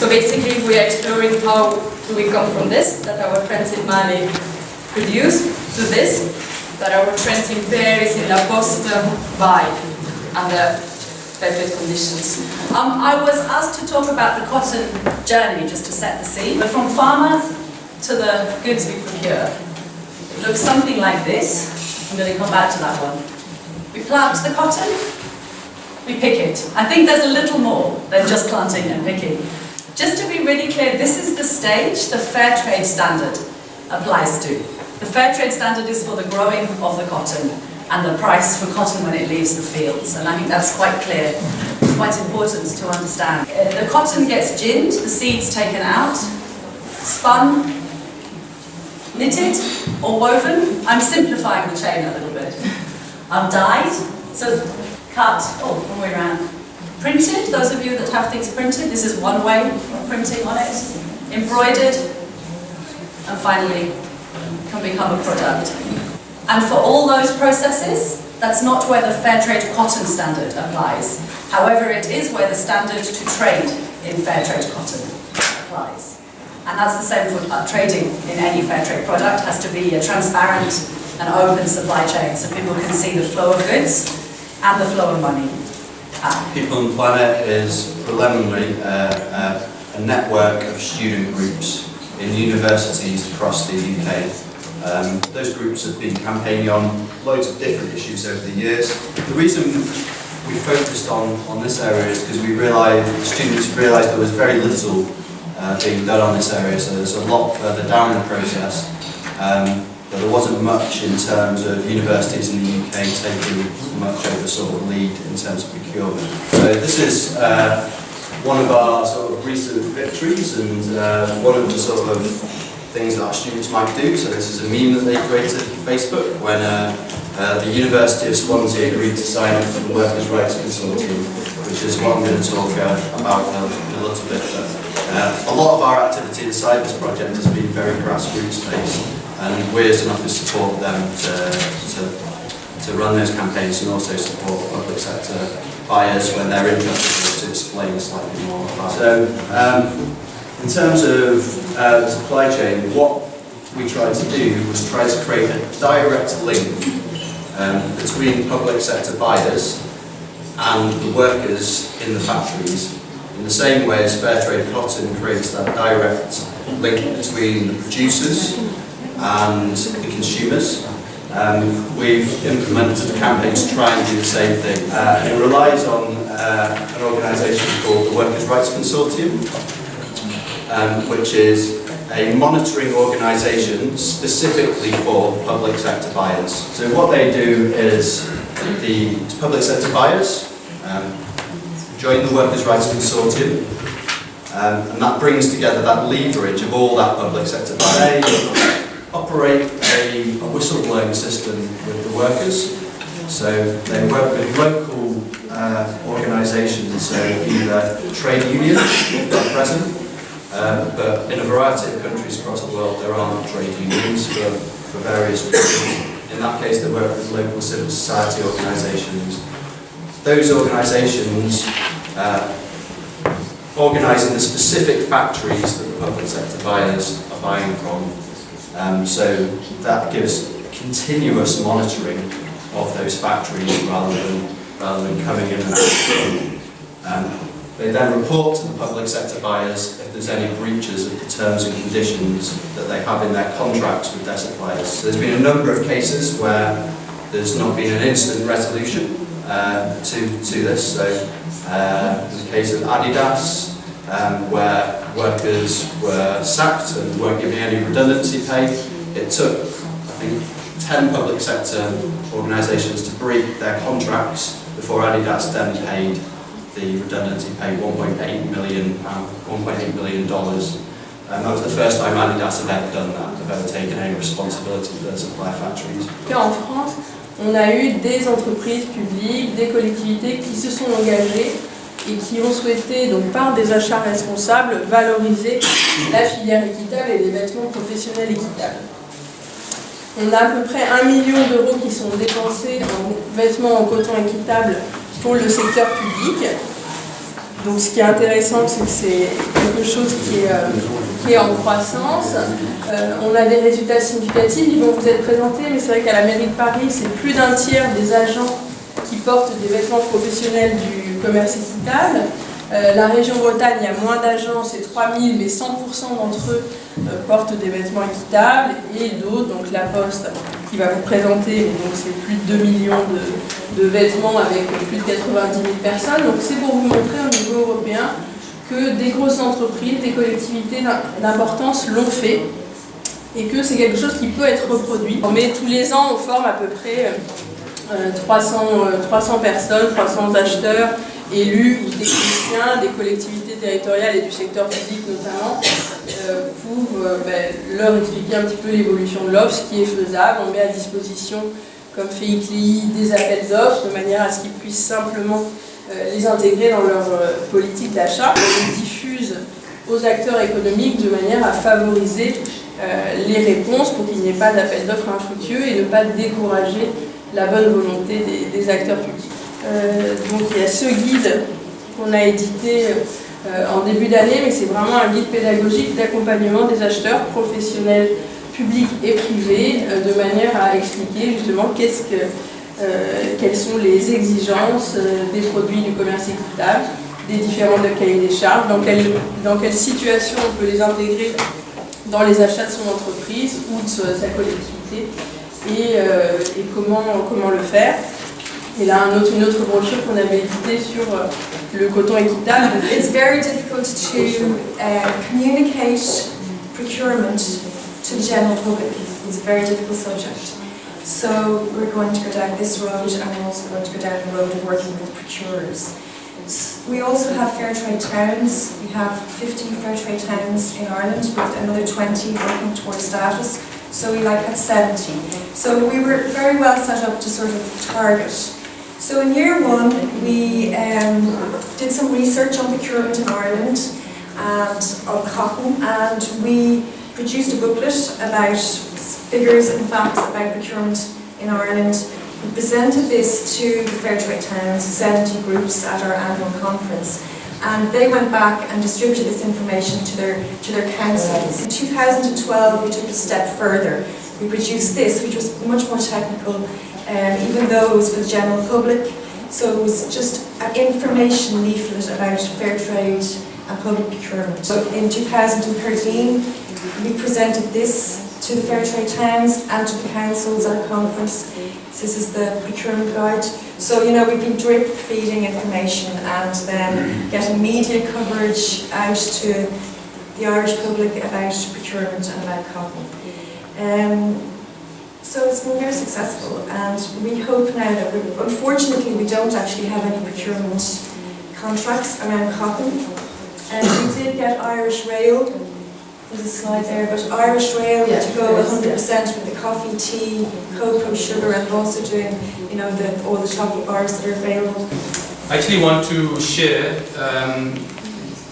So basically we are exploring how do we come from this, that our friends in Mali produce, to this, that our friends in Paris, in La Poste, buy under fair conditions. I was asked to talk about the cotton journey, just to set the scene, but from farmer to the goods we procure. It looks something like this. I'm going to come back to that one. We plant the cotton, we pick it. I think there's a little more than just planting and picking. Just to be really clear, this is the stage the fair trade standard applies to. The fair trade standard is for the growing of the cotton and the price for cotton when it leaves the fields. And I think that's quite clear, quite important to understand. The cotton gets ginned, the seeds taken out, spun, knitted or woven. I'm simplifying the chain a little bit. Dyed, so cut, one way around. Printed, those of you that have things printed, this is one way of printing on it. Embroidered, and finally can become a product. And for all those processes, that's not where the fair trade cotton standard applies. However, it is where the standard to trade in fair trade cotton applies. And that's the same for trading in any fair trade product. It has to be a transparent and open supply chain so people can see the flow of goods and the flow of money. People and Planet is preliminarily a network of student groups in universities across the UK. Those groups have been campaigning on loads of different issues over the years. The reason we focused on this area is because students realised there was very little being done on this area, so there's a lot further down the process. But there wasn't much in terms of universities in the UK taking much of a sort of lead in terms of procurement. So this is one of our sort of recent victories and one of the sort of things that our students might do. So this is a meme that they created for Facebook when the University of Swansea agreed to sign up for the Workers' Rights Consortium, which is what I'm going to talk about a little bit. But a lot of our activity inside this project has been very grassroots based. And we as an office support them to run those campaigns and also support public sector buyers when they're interested to explain slightly more about it. So in terms of the supply chain, what we tried to do was try to create a direct link between public sector buyers and the workers in the factories, in the same way as fair trade cotton creates that direct link between the producers and the consumers. We've implemented a campaign to try and do the same thing. It relies on an organisation called the Workers' Rights Consortium, which is a monitoring organisation specifically for public sector buyers. So what they do is the public sector buyers join the Workers' Rights Consortium, and that brings together that leverage of all that public sector buyers. They operate a whistleblowing system with the workers, so they work with local organisations, so either trade unions at present, but in a variety of countries across the world there aren't trade unions for various reasons. In that case they work with local civil society organisations. Those organisations organising the specific factories that the public sector buyers are buying from. So that gives continuous monitoring of those factories rather than coming in and out. They then report to the public sector buyers if there's any breaches of the terms and conditions that they have in their contracts with their suppliers. So there's been a number of cases where there's not been an instant resolution to this. So there's a case of Adidas, where workers were sacked and weren't given any redundancy pay. It took, I think, 10 public sector organisations to break their contracts before Adidas then paid the redundancy pay, $1.8 million. And that was the first time Adidas had ever done that, have ever taken any responsibility for their supply factories. En France, on a eu des entreprises publiques, des collectivités qui se sont engagées et qui ont souhaité, donc par des achats responsables, valoriser la filière équitable et les vêtements professionnels équitables. On a à peu près 1 million d'euros qui sont dépensés en vêtements en coton équitable pour le secteur public. Donc ce qui est intéressant, c'est que c'est quelque chose qui est en croissance. On a des résultats significatifs, ils vont vous être présentés, mais c'est vrai qu'à la mairie de Paris, c'est plus d'un tiers des agents qui portent des vêtements professionnels du commerce équitable. La région Bretagne, il y a moins d'agents, c'est 3000, mais 100% d'entre eux portent des vêtements équitables, et d'autres, donc la Poste qui va vous présenter, donc c'est plus de 2 millions de vêtements avec plus de 90 000 personnes. Donc c'est pour vous montrer au niveau européen que des grosses entreprises, des collectivités d'importance l'ont fait, et que c'est quelque chose qui peut être reproduit. Mais tous les ans, on forme à peu près 300 personnes, 300 acheteurs, élus ou techniciens des collectivités territoriales et du secteur public notamment, pour leur expliquer un petit peu l'évolution de l'offre, ce qui est faisable. On met à disposition, comme fait ICLI, des appels d'offres de manière à ce qu'ils puissent simplement les intégrer dans leur politique d'achat. On les diffuse aux acteurs économiques de manière à favoriser les réponses pour qu'il n'y ait pas d'appel d'offres infructueux et ne pas décourager la bonne volonté des acteurs publics. Donc il y a ce guide qu'on a édité en début d'année, mais c'est vraiment un guide pédagogique d'accompagnement des acheteurs professionnels, publics et privés, de manière à expliquer justement quelles sont les exigences des produits du commerce équitable, des différents cahiers des charges, dans quelle situation on peut les intégrer dans les achats de son entreprise ou de sa collectivité, et comment le faire. Et là, une autre brochure qu'on avait éditée sur le coton équitable. It's very difficult to communicate procurement to the general public. It's a very difficult subject. So we're going to go down this road, and we're also going to go down the road of working with procurers. We also have fair trade towns. We have 50 fair trade towns in Ireland, with another 20 working towards status. So we had 70. So we were very well set up to sort of target. So in year one, we did some research on procurement in Ireland and on cotton, and we produced a booklet about figures and facts about procurement in Ireland. We presented this to the fair trade towns, 70 groups, at our annual conference, and they went back and distributed this information to their councils. In 2012, we took it a step further. We produced this, which was much more technical, even though it was for the general public. So it was just an information leaflet about fair trade and public procurement. So in 2013, we presented this to the fair trade towns and to the councils at a conference. This is the procurement guide. So, we've been drip feeding information and then getting media coverage out to the Irish public about procurement and about cotton. So it's been very successful, and we hope now that unfortunately we don't actually have any procurement contracts around cotton. And we did get Irish Rail, there's a slide there, but Irish Rail to go 100% with the coffee, tea, cocoa, sugar, and also doing, all the chocolate bars that are available. I actually want to share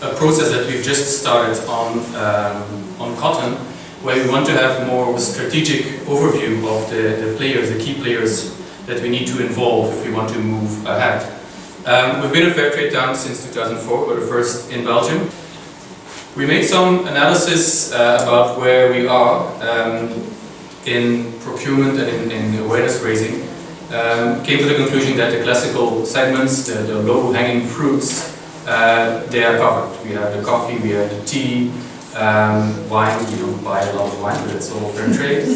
a process that we've just started on cotton, where we want to have more of a strategic overview of the players, the key players that we need to involve if we want to move ahead. We've been a fair trade town since 2004, we're the first in Belgium. We made some analysis about where we are in procurement and in awareness raising. Came to the conclusion that the classical segments, the low-hanging fruits, they are covered. We have the coffee, we have the tea, wine. We don't buy a lot of wine, but it's all fair trade.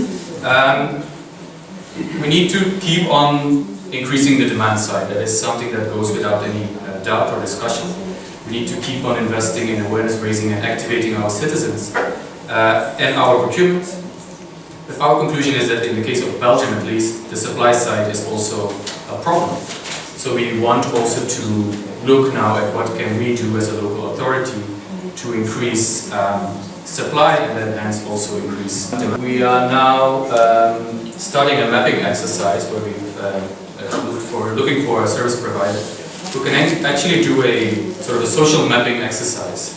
We need to keep on increasing the demand side. That is something that goes without any doubt or discussion. We need to keep on investing in awareness raising and activating our citizens and our procurement. But our conclusion is that in the case of Belgium at least, the supply side is also a problem. So we want also to look now at what can we do as a local authority to increase supply and then hence also increase demand. We are now starting a mapping exercise where we've looking for a service provider who can actually do a sort of a social mapping exercise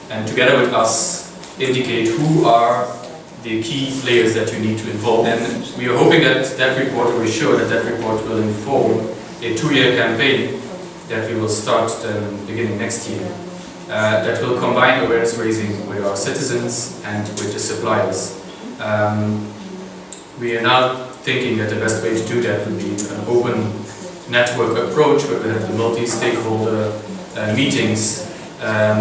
and together with us indicate who are the key players that you need to involve. And we are hoping that that report will show that that report will inform a 2-year campaign that we will start beginning next year. That will combine awareness raising with our citizens and with the suppliers. We are now thinking that the best way to do that would be an open network approach where we have the multi-stakeholder meetings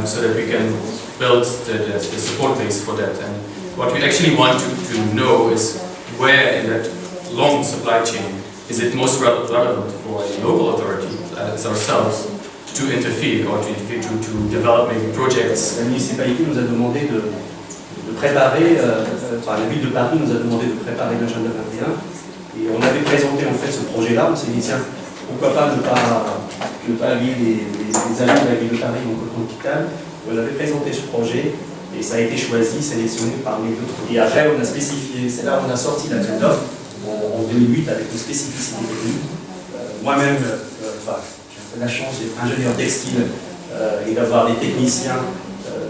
so that we can build the support base for that. And what we actually want to know is where in that long supply chain is it most relevant for a local authority as ourselves to interfere or to develop maybe projects. La municipalité nous a demandé de préparer, enfin la ville de Paris nous a demandé de préparer l'agenda 21 et on avait présenté en fait ce projet-là, on s'est dit tiens, pourquoi pas ne pas allier les amis de la ville de Paris en coton équitable. On avait présenté ce projet et ça a été choisi, sélectionné parmi d'autres. Et après on a spécifié, c'est là où on a sorti l'appel d'offres en 2008 avec une spécificité technique. Moi-même, j'ai la chance d'être ingénieur textile et d'avoir des techniciens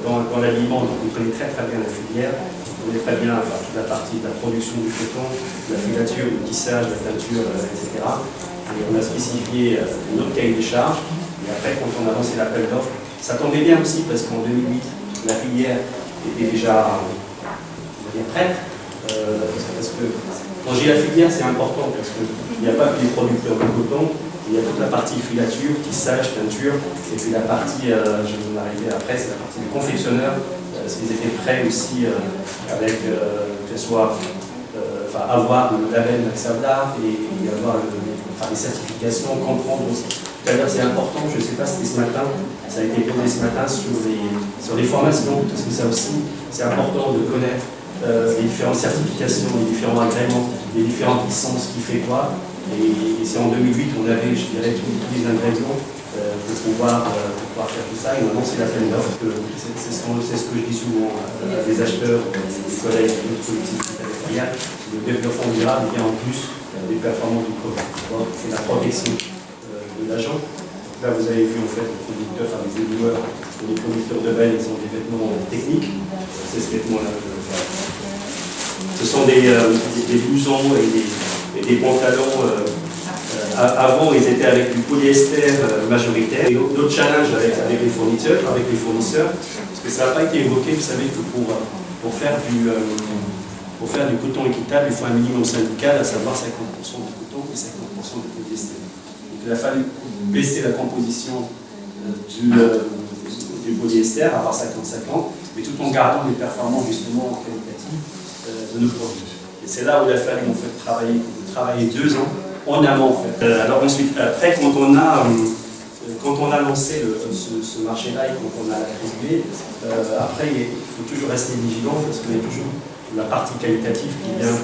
dans l'habillement, donc on connaît très bien la filière, on connaît très bien toute la partie de la production du coton, de la filature, du tissage, de la teinture, etc. Et on a spécifié notre cahier des charges, et après quand on a lancé l'appel d'offres, ça tombait bien aussi parce qu'en 2008, la filière était déjà prête, parce que quand j'ai la filière c'est important, parce qu'il n'y a pas que les producteurs de coton, il y a toute la partie filature, tissage, teinture, et puis la partie, je vais en arriver après, c'est la partie des confectionneurs, parce qu'ils étaient prêts aussi avec, que ce soit avoir le label Maxabla et avoir les certifications, comprendre aussi. Tout à l'heure c'est important, je ne sais pas si c'était ce matin, ça a été posé ce matin sur les formations, parce que ça aussi c'est important de connaître les différentes certifications, les différents agréments, les différentes licences, qui fait quoi. Et c'est en 2008 on avait, je dirais, tous les ingrédients pour pouvoir faire tout ça. Et on a lancé l'appel d'offres. C'est ce que je dis souvent des acheteurs, des collègues, des collectivités territoriales. Le développement durable vient en plus des performances du produit. C'est la protection de l'agent. Là vous avez vu en fait les producteurs, les éboueurs, les producteurs de belles, ils ont des vêtements techniques. C'est ce vêtement-là que je veux faire. Ce sont des blousons et des pantalons. Avant, ils étaient avec du polyester majoritaire. Et d'autres challenges avec les fournisseurs, parce que ça n'a pas été évoqué. Vous savez que pour faire du coton équitable, il faut un minimum syndical, à savoir 50% de coton et 50% de polyester. Donc il a fallu baisser la composition du polyester, avoir 50-50, mais tout en gardant les performances justement qualitatives de nos produits. Et c'est là où il a fallu en fait travailler 2 ans en amont en fait. Alors ensuite, après quand on a lancé ce marché-là et quand on a la crise B, après il faut toujours rester vigilant parce qu'il y a toujours la partie qualitative qui vient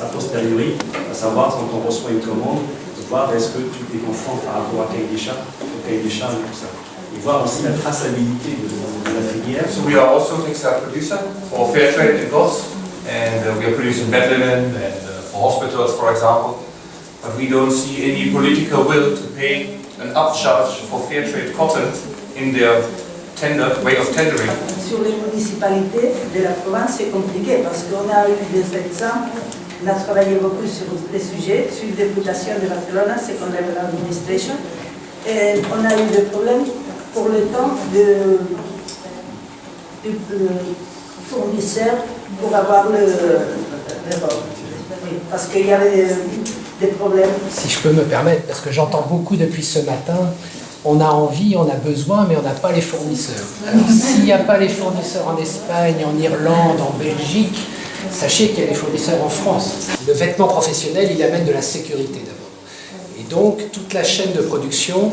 a posteriori, à savoir quand on reçoit une commande, de voir est-ce que tout est conforme par rapport au cahier des charges et tout ça. Et voir aussi la traçabilité de la filière. So we are also a textile producer for fair trade in Goss, and we are producing bed linen and for hospitals, for example. But we don't see any political will to pay an upcharge for fair trade cotton in their way of tendering. Sur les municipalités de la province, c'est compliqué parce qu'on a eu des exemples. On a travaillé beaucoup sur les sujets, sur la députation de Barcelone, Second Level Administration. Et on a eu des problèmes pour le temps de fournisseurs pour avoir le rôle. Parce qu'il y avait des problèmes. Si je peux me permettre, parce que j'entends beaucoup depuis ce matin, on a envie, on a besoin, mais on n'a pas les fournisseurs. Alors s'il n'y a pas les fournisseurs en Espagne, en Irlande, en Belgique, sachez qu'il y a des fournisseurs en France. Le vêtement professionnel, il amène de la sécurité d'abord. Et donc, toute la chaîne de production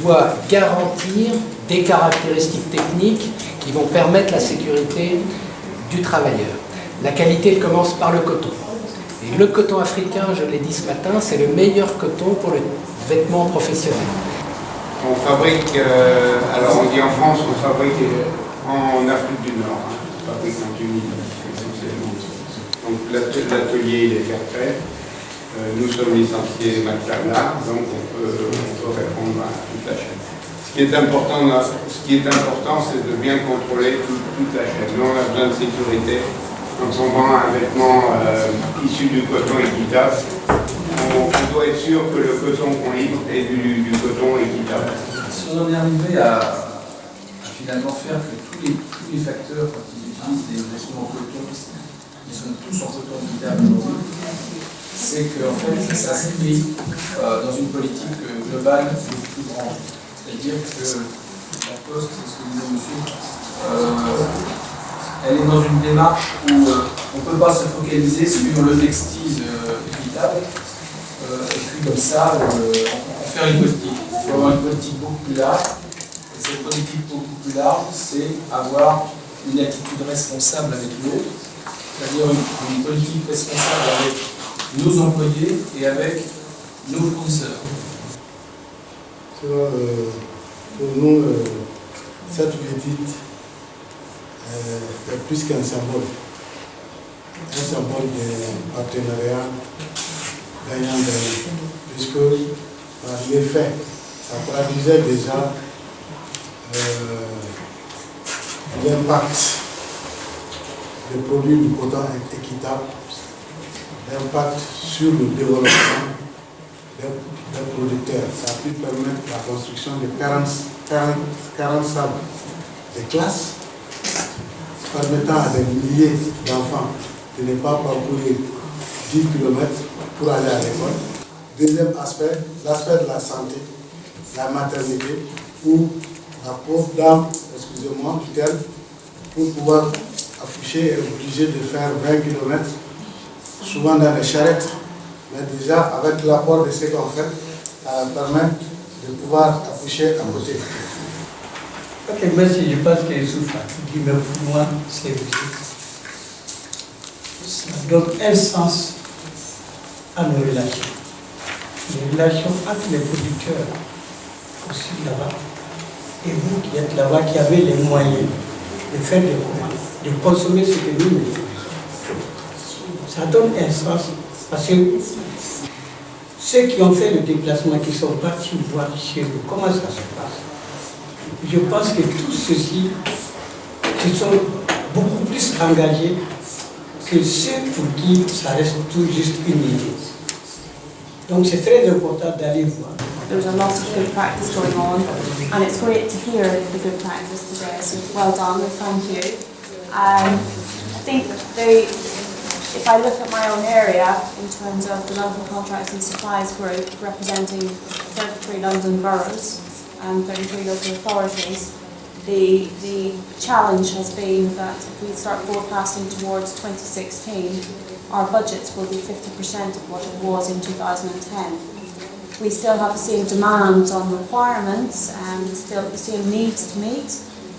doit garantir des caractéristiques techniques qui vont permettre la sécurité du travailleur. La qualité, elle commence par le coton. Et le coton africain, je l'ai dit ce matin, c'est le meilleur coton pour le vêtement professionnel. On fabrique, alors on dit en France, on fabrique en Afrique du Nord, on fabrique en Tunisie essentiellement. Donc l'atelier il est fair trade, nous sommes licenciés Maxabla, donc on peut répondre à toute la chaîne. Ce qui est important, c'est de bien contrôler toute la chaîne. Nous on a besoin de sécurité. Quand on vend un vêtement issu du coton équitable, on doit être sûr que le coton qu'on livre est du coton équitable? Si on en est arrivé à finalement faire que tous les facteurs, quand ils utilisent des vêtements en coton, ils sont tous en coton équitable aujourd'hui, c'est qu'en fait, ça s'inscrit dans une politique globale beaucoup plus grande. C'est-à-dire que la Poste, c'est ce que disait monsieur, elle est dans une démarche où on ne peut pas se focaliser sur le textile équitable et puis comme ça en faire une politique. Il faut avoir une politique beaucoup plus large. Et cette politique beaucoup plus large, c'est avoir une attitude responsable avec l'autre, c'est-à-dire une politique responsable avec nos employés et avec nos fournisseurs. Pour nous, cette visite est plus qu'un symbole. Un symbole de partenariat gagnant-gagnant, puisque par l'effet, ça traduisait déjà l'impact des produits du coton équitable, l'impact sur le développement des producteurs. Ça a pu permettre la construction de 40 salles de classe, permettant à des milliers d'enfants de ne pas parcourir 10 km pour aller à l'école. Deuxième aspect, l'aspect de la santé, la maternité, où la pauvre dame, excusez-moi, tutelle, pour pouvoir accoucher, est obligée de faire 20 km, souvent dans les charrettes. Mais déjà, avec l'apport de ce qu'on fait, ça permet de pouvoir accoucher à côté. Ok, merci. Je pense que Youssouf a tout dit, mais pour moi, c'est aussi. Ça donne un sens à nos relations. Les relations entre les producteurs aussi là-bas, et vous qui êtes là-bas, qui avez les moyens de faire des commandes, de consommer ce que nous mettons. Ça donne un sens, parce que ceux qui ont fait le déplacement, qui sont partis voir chez nous, comment ça se passe, je pense que tous ceux-ci se sont beaucoup plus engagés que ceux pour qui ça reste tout juste une idée. Donc c'est très important d'aller voir. There's a lot of good practice going on, and it's great to hear the good practice today, so well done, thank you. I think if I look at my own area in terms of the local contracts and supplies group representing 33 London boroughs and 33 local authorities, the challenge has been that if we start forecasting towards 2016, our budgets will be 50% of what it was in 2010. We still have the same demands on requirements and still the same needs to meet,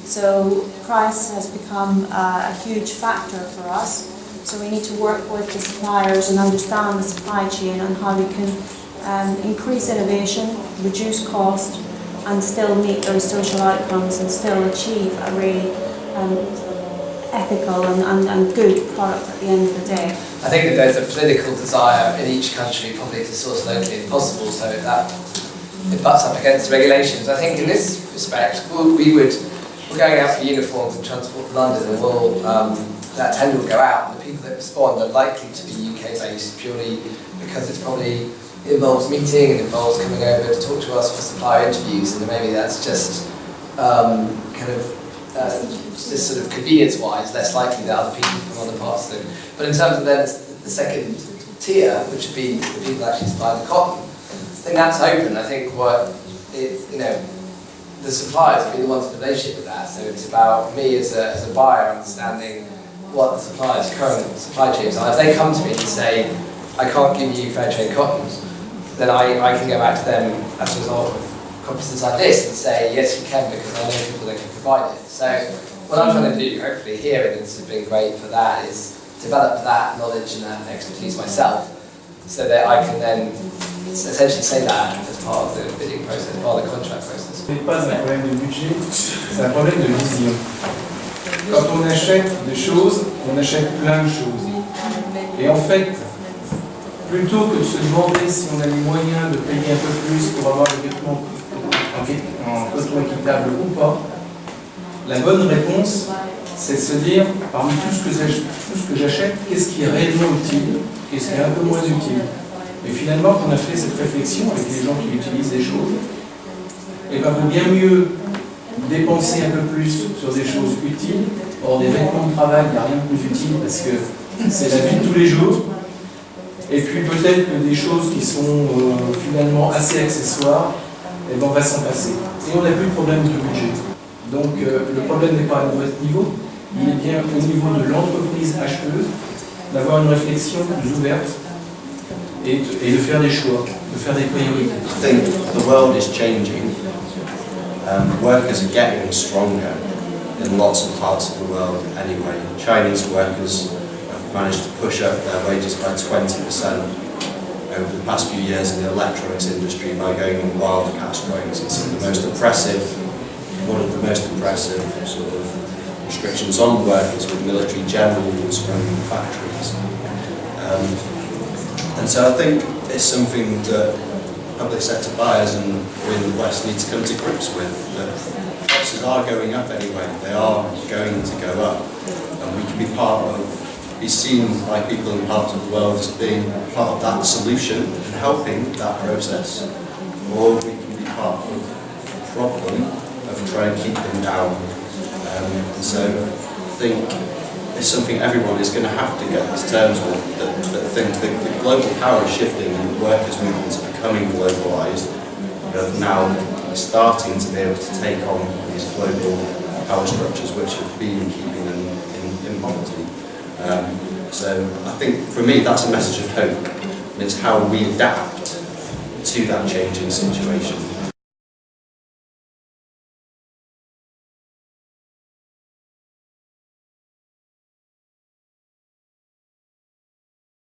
so price has become a huge factor for us. So we need to work with the suppliers and understand the supply chain and how we can increase innovation, reduce cost, and still meet those social outcomes and still achieve a really ethical and good product at the end of the day. I think that there's a political desire in each country probably to source locally if possible, so that it butts up against regulations. I think in this respect, we're going out for uniforms and Transport for London, and that tender will go out, and the people that respond are likely to be UK based purely because it's probably involves meeting and involves coming over to talk to us for supplier interviews, and maybe that's just just sort of convenience-wise less likely that other people from other parts do. But in terms of then the second tier, which would be the people actually supplying the cotton, I think that's open. I think the suppliers will be the ones in relationship with that. So it's about me as a buyer understanding what the supplier's current supply chains are. If they come to me and say, I can't give you fair trade cotton, then I can go back to them as a result of conferences like this and say, yes, you can, because I know people that can provide it. So what I'm trying to do, hopefully here, and this has been great for that, is develop that knowledge and that expertise myself, so that I can then essentially say that as part of the bidding process, part of the contract process. Ce n'est pas un problème de budget, c'est un problème de vision. Quand on achète des choses, on achète plein de choses. Et en fait, plutôt que de se demander si on a les moyens de payer un peu plus pour avoir des vêtements en coton équitable ou pas, la bonne réponse, c'est de se dire, parmi tout ce que j'achète, qu'est-ce qui est réellement utile, qu'est-ce qui est un peu moins utile. Et finalement, quand on a fait cette réflexion avec les gens qui utilisent les choses, et ben vaut bien mieux dépenser un peu plus sur des choses utiles. Or, des vêtements de travail, il n'y a rien de plus utile parce que c'est la vie de tous les jours. Et puis peut-être que des choses qui sont finalement assez accessoires, eh ben, on va s'en passer. Et on n'a plus de problème de budget. Donc le problème n'est pas à notre niveau, il est bien au niveau de l'entreprise acheteuse d'avoir une réflexion plus ouverte et de faire des choix, de faire des priorités. I think the world is changing. Workers are getting stronger in lots of parts of the world anyway. Chinese workers have managed to push up their wages by 20% over the past few years in the electronics industry by going on wildcat strikes. It's one of the most impressive sort of restrictions on workers with military generals running factories. And so I think it's something that public sector buyers and we in the West need to come to grips with. That prices are going up anyway, they are going to go up, and we can be seen by people in parts of the world as being part of that solution and helping that process, or we can be part of the problem of trying to keep them down. And so I think it's something everyone is going to have to get to terms with, that think that the global power is shifting and the workers' movements are becoming globalised, but now starting to be able to take on these global power structures which have been keeping them in poverty. So I think for me that's a message of hope, and it's how we adapt to that changing situation.